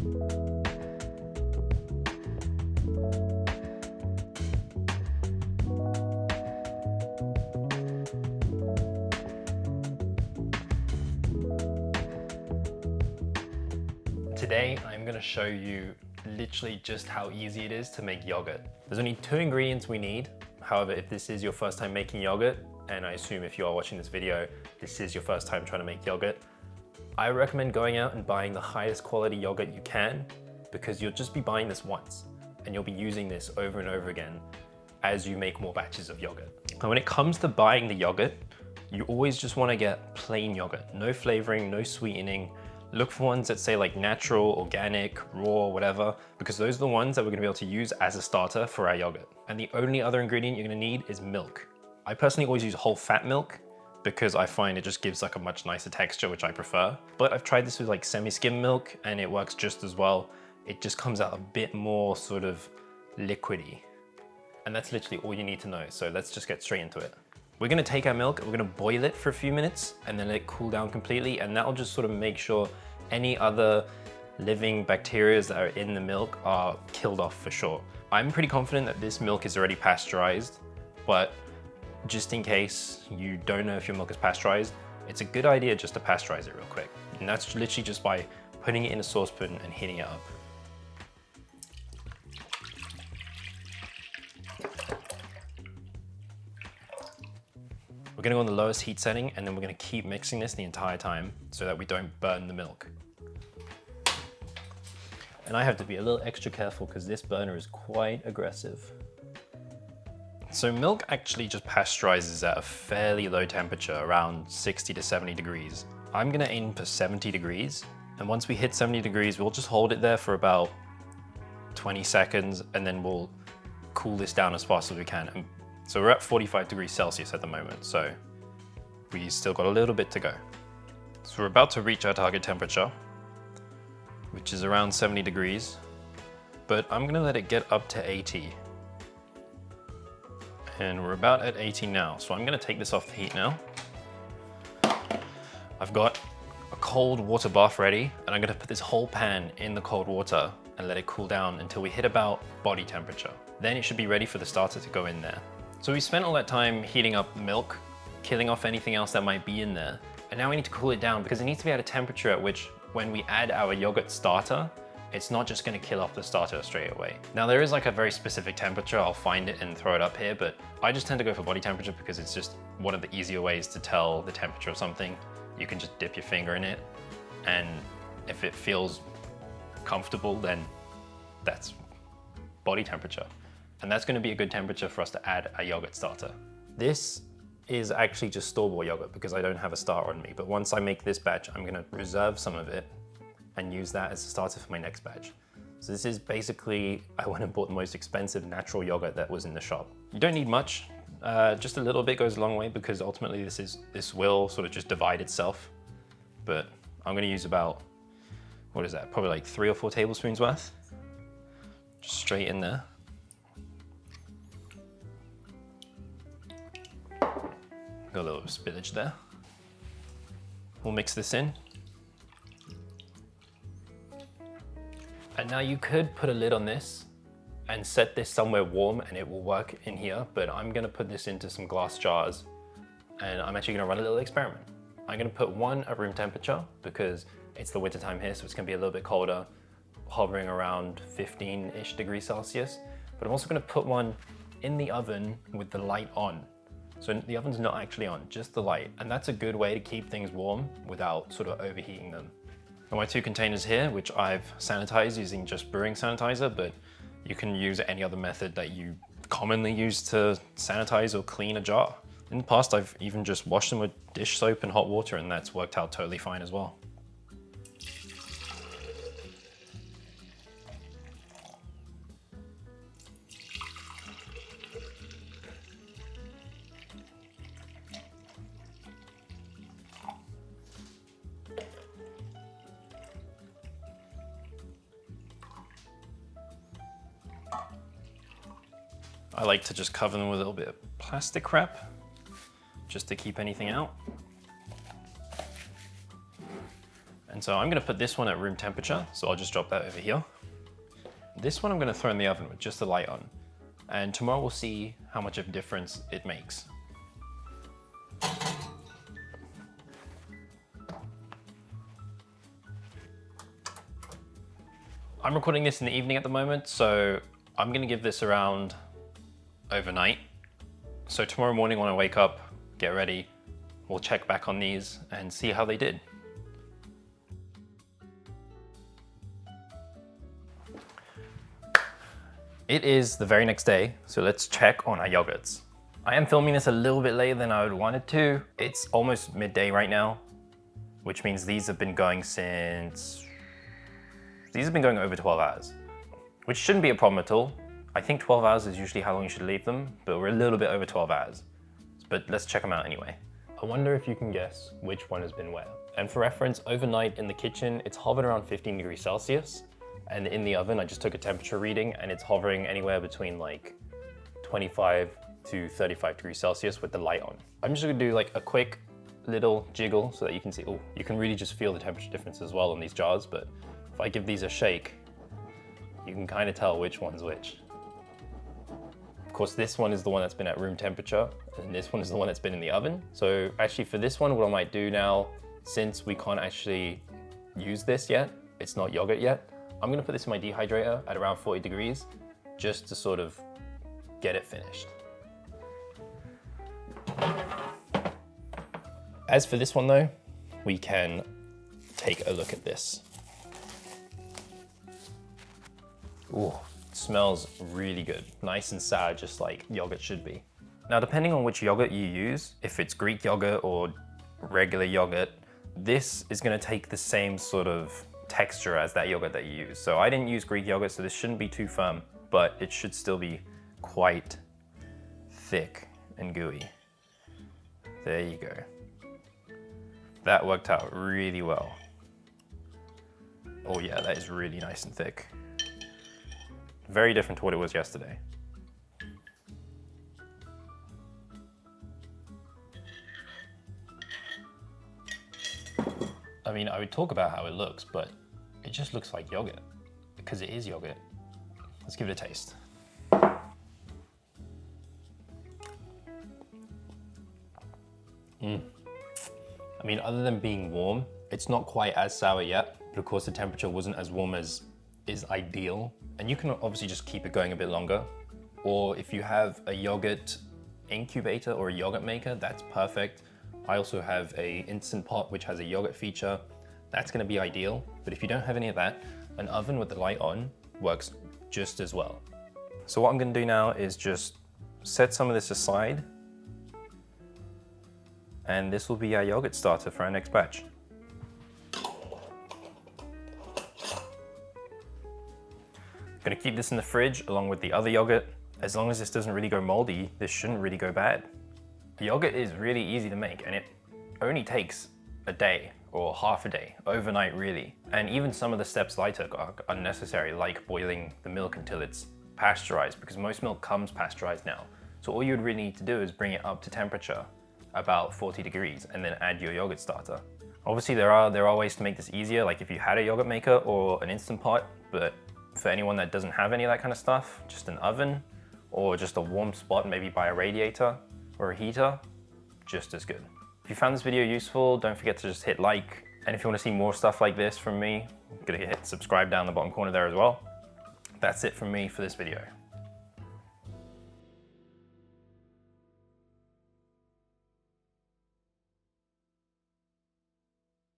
Today, I'm going to show you literally just how easy it is to make yogurt. There's only 2 ingredients we need. However, if this is your first time making yogurt, and I assume if you are watching this video, this is your first time trying to make yogurt, I recommend going out and buying the highest quality yogurt you can, because you'll just be buying this once and you'll be using this over and over again as you make more batches of yogurt. And when it comes to buying the yogurt, you always just want to get plain yogurt, no flavoring, no sweetening. Look for ones that say like natural, organic, raw, whatever, because those are the ones that we're gonna be able to use as a starter for our yogurt. And the only other ingredient you're gonna need is milk. I personally always use whole fat milk because I find it just gives like a much nicer texture, which I prefer. But I've tried this with like semi-skim milk and it works just as well. It just comes out a bit more sort of liquidy. And that's literally all you need to know. So let's just get straight into it. We're gonna take our milk, we're gonna boil it for a few minutes and then let it cool down completely, and that'll just sort of make sure any other living bacteria that are in the milk are killed off for sure. I'm pretty confident that this milk is already pasteurized, but just in case you don't know if your milk is pasteurized, it's a good idea just to pasteurize it real quick. And that's literally just by putting it in a saucepan and heating it up. We're gonna go on the lowest heat setting and then we're gonna keep mixing this the entire time so that we don't burn the milk. And I have to be a little extra careful because this burner is quite aggressive. So milk actually just pasteurizes at a fairly low temperature, around 60 to 70 degrees. I'm gonna aim for 70 degrees. And once we hit 70 degrees, we'll just hold it there for about 20 seconds and then we'll cool this down as fast as we can. And so we're at 45 degrees Celsius at the moment, so we still got a little bit to go. So we're about to reach our target temperature, which is around 70 degrees, but I'm gonna let it get up to 80. And we're about at 80 now, so I'm gonna take this off the heat now. I've got a cold water bath ready, and I'm gonna put this whole pan in the cold water and let it cool down until we hit about body temperature. Then it should be ready for the starter to go in there. So we spent all that time heating up milk, killing off anything else that might be in there. And now we need to cool it down because it needs to be at a temperature at which when we add our yogurt starter, it's not just gonna kill off the starter straight away. Now there is like a very specific temperature, I'll find it and throw it up here, but I just tend to go for body temperature because it's just one of the easier ways to tell the temperature of something. You can just dip your finger in it, and if it feels comfortable, then that's body temperature. And that's gonna be a good temperature for us to add a yogurt starter. This is actually just store-bought yogurt because I don't have a starter on me. But once I make this batch, I'm gonna reserve some of it and use that as a starter for my next batch. So this is basically, I went and bought the most expensive natural yogurt that was in the shop. You don't need much, just a little bit goes a long way because ultimately this will sort of just divide itself. But I'm gonna use about, what is that? Probably like 3 or 4 tablespoons worth. Just straight in there. Got a little spillage there. We'll mix this in. And now you could put a lid on this and set this somewhere warm and it will work in here, but I'm gonna put this into some glass jars and I'm actually gonna run a little experiment. I'm gonna put one at room temperature because it's the winter time here, so it's gonna be a little bit colder, hovering around 15-ish degrees Celsius. But I'm also gonna put one in the oven with the light on. So the oven's not actually on, just the light. And that's a good way to keep things warm without sort of overheating them. And my 2 containers here, which I've sanitized using just brewing sanitizer, but you can use any other method that you commonly use to sanitize or clean a jar. In the past, I've even just washed them with dish soap and hot water, and that's worked out totally fine as well. I like to just cover them with a little bit of plastic wrap, just to keep anything out. And so I'm gonna put this one at room temperature, so I'll just drop that over here. This one I'm gonna throw in the oven with just the light on. And tomorrow we'll see how much of a difference it makes. I'm recording this in the evening at the moment, so I'm gonna give this around overnight. So tomorrow morning when I wake up, get ready, we'll check back on these and see how they did. It is the very next day, so let's check on our yogurts. I am filming this a little bit later than I would want it to. It's almost midday right now, which means these have been going over 12 hours, which shouldn't be a problem at all. I think 12 hours is usually how long you should leave them, but we're a little bit over 12 hours. But let's check them out anyway. I wonder if you can guess which one has been where. And for reference, overnight in the kitchen, it's hovered around 15 degrees Celsius. And in the oven, I just took a temperature reading and it's hovering anywhere between like 25 to 35 degrees Celsius with the light on. I'm just gonna do like a quick little jiggle so that you can see, oh, you can really just feel the temperature difference as well on these jars, but if I give these a shake, you can kind of tell which one's which. Of course, this one is the one that's been at room temperature, and this one is the one that's been in the oven. So actually for this one, what I might do now, since we can't actually use this yet, it's not yogurt yet, I'm gonna put this in my dehydrator at around 40 degrees, just to sort of get it finished. As for this one though, we can take a look at this. Ooh, it smells really good. Nice and sour, just like yogurt should be. Now, depending on which yogurt you use, if it's Greek yogurt or regular yogurt, this is gonna take the same sort of texture as that yogurt that you use. So I didn't use Greek yogurt, so this shouldn't be too firm, but it should still be quite thick and gooey. There you go. That worked out really well. Oh yeah, that is really nice and thick. Very different to what it was yesterday. I mean, I would talk about how it looks, but it just looks like yogurt because it is yogurt. Let's give it a taste. I mean, other than being warm, it's not quite as sour yet, but of course the temperature wasn't as warm as is ideal. And you can obviously just keep it going a bit longer. Or if you have a yogurt incubator or a yogurt maker, that's perfect. I also have a Instant Pot, which has a yogurt feature. That's gonna be ideal. But if you don't have any of that, an oven with the light on works just as well. So what I'm gonna do now is just set some of this aside. And this will be our yogurt starter for our next batch. Gonna keep this in the fridge along with the other yogurt. As long as this doesn't really go moldy, this shouldn't really go bad. The yogurt is really easy to make and it only takes a day or half a day, overnight really. And even some of the steps I took are unnecessary, like boiling the milk until it's pasteurized, because most milk comes pasteurized now. So all you would really need to do is bring it up to temperature, about 40 degrees, and then add your yogurt starter. Obviously there are ways to make this easier, like if you had a yogurt maker or an Instant Pot, but for anyone that doesn't have any of that kind of stuff, just an oven or just a warm spot, maybe by a radiator or a heater, just as good. If you found this video useful, don't forget to just hit like. And if you want to see more stuff like this from me, I'm gonna hit subscribe down the bottom corner there as well. That's it from me for this video.